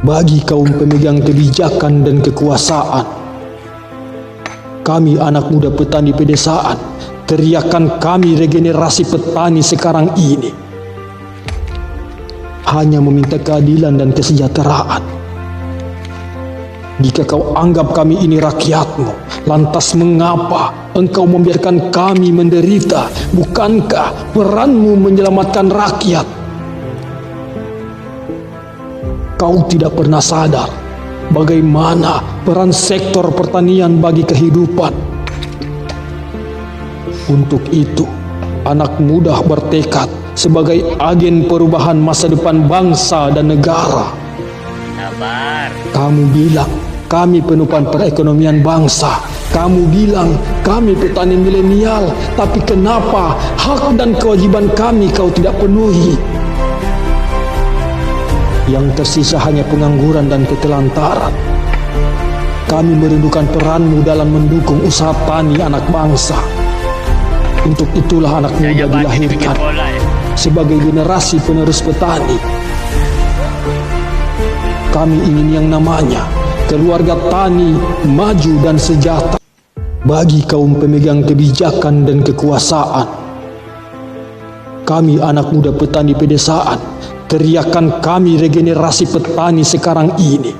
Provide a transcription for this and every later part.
Bagi kaum pemegang kebijakan dan kekuasaan, kami anak muda petani pedesaan, teriakan kami regenerasi petani sekarang ini hanya meminta keadilan dan kesejahteraan. Jika kau anggap kami ini rakyatmu, lantas mengapa engkau membiarkan kami menderita? Bukankah peranmu menyelamatkan rakyat? Kau tidak pernah sadar bagaimana peran sektor pertanian bagi kehidupan. Untuk itu, anak muda bertekad sebagai agen perubahan masa depan bangsa dan negara. Kamu bilang kami penopang perekonomian bangsa. Kamu bilang kami petani milenial. Tapi kenapa hak dan kewajiban kami kau tidak penuhi? Yang tersisa hanya pengangguran dan ketelantaran. Kami merindukan peranmu dalam mendukung usaha tani anak bangsa. Untuk itulah anak muda dilahirkan sebagai generasi penerus petani. Kami ingin yang namanya keluarga tani maju dan sejahtera. Bagi kaum pemegang kebijakan dan kekuasaan, kami anak muda petani pedesaan, teriakan kami regenerasi petani sekarang ini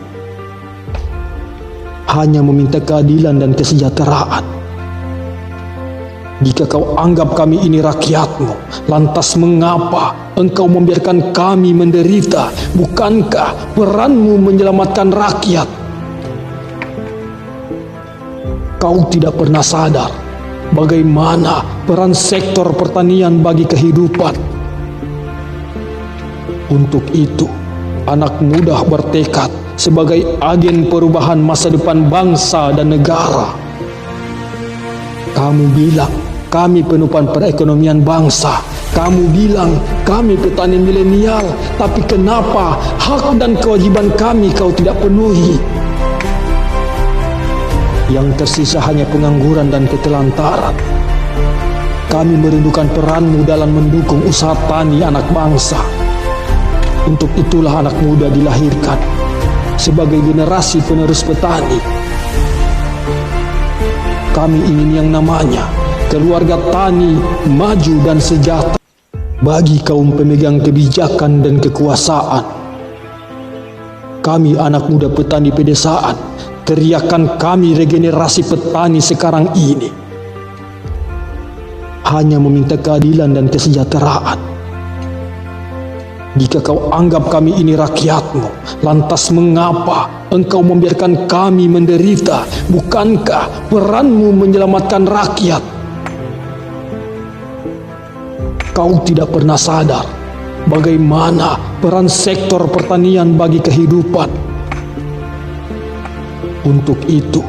hanya meminta keadilan dan kesejahteraan. Jika kau anggap kami ini rakyatmu, lantas mengapa engkau membiarkan kami menderita? Bukankah peranmu menyelamatkan rakyat? Kau tidak pernah sadar bagaimana peran sektor pertanian bagi kehidupan. Untuk itu, anak muda bertekad sebagai agen perubahan masa depan bangsa dan negara. Kamu bilang kami penopang perekonomian bangsa. Kamu bilang kami petani milenial. Tapi kenapa hak dan kewajiban kami kau tidak penuhi? Yang tersisa hanya pengangguran dan ketelantaran. Kami merindukan peranmu dalam mendukung usaha tani anak bangsa. Untuk itulah anak muda dilahirkan sebagai generasi penerus petani. Kami ingin yang namanya keluarga tani maju dan sejahtera. Bagi kaum pemegang kebijakan dan kekuasaan, kami anak muda petani pedesaan, teriakan kami regenerasi petani sekarang ini hanya meminta keadilan dan kesejahteraan. Jika kau anggap kami ini rakyatmu, lantas mengapa engkau membiarkan kami menderita? Bukankah peranmu menyelamatkan rakyat? Kau tidak pernah sadar bagaimana peran sektor pertanian bagi kehidupan. Untuk itu,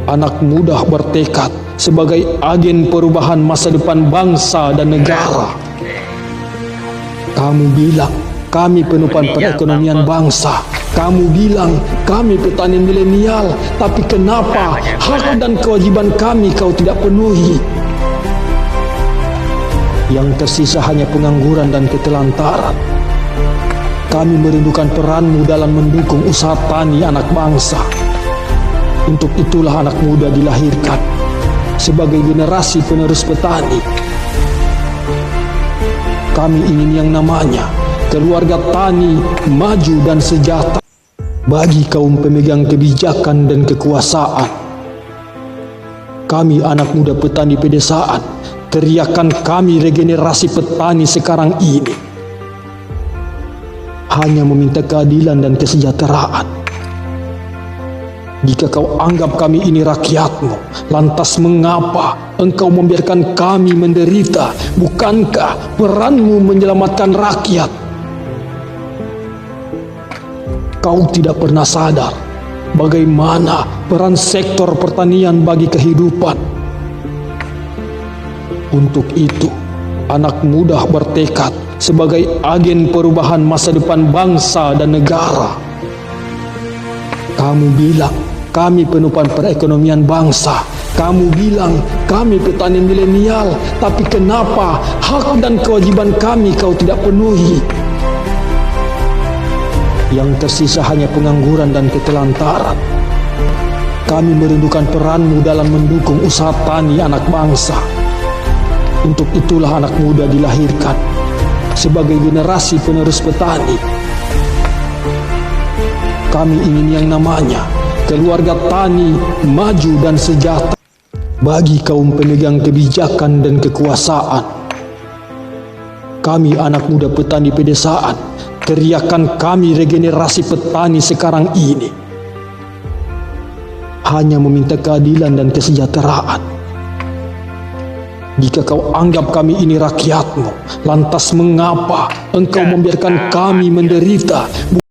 anak muda bertekad sebagai agen perubahan masa depan bangsa dan negara. Kamu bilang kami penopang perekonomian bangsa. Kamu bilang kami petani milenial. Tapi kenapa hak dan kewajiban kami kau tidak penuhi? Yang tersisa hanya pengangguran dan ketelantaran. Kami merindukan peranmu dalam mendukung usaha tani anak bangsa. Untuk itulah anak muda dilahirkan sebagai generasi penerus petani. Kami ingin yang namanya keluarga tani maju dan sejahtera. Bagi kaum pemegang kebijakan dan kekuasaan, kami anak muda petani pedesaan, teriakan kami regenerasi petani sekarang ini hanya meminta keadilan dan kesejahteraan. Jika kau anggap kami ini rakyatmu, lantas mengapa engkau membiarkan kami menderita? Bukankah peranmu menyelamatkan rakyat? Kau tidak pernah sadar bagaimana peran sektor pertanian bagi kehidupan. Untuk itu, anak muda bertekad sebagai agen perubahan masa depan bangsa dan negara. Kamu bilang kami penopang perekonomian bangsa. Kamu bilang kami petani milenial. Tapi kenapa hak dan kewajiban kami kau tidak penuhi? Yang tersisa hanya pengangguran dan ketelantaran. Kami merindukan peranmu dalam mendukung usaha tani anak bangsa. Untuk itulah anak muda dilahirkan sebagai generasi penerus petani. Kami ingin yang namanya keluarga tani maju dan sejahtera bagi kaum pemegang kebijakan dan kekuasaan. Kami anak muda petani pedesaan, teriakan kami regenerasi petani sekarang ini hanya meminta keadilan dan kesejahteraan. Jika kau anggap kami ini rakyatmu, lantas mengapa engkau membiarkan kami menderita?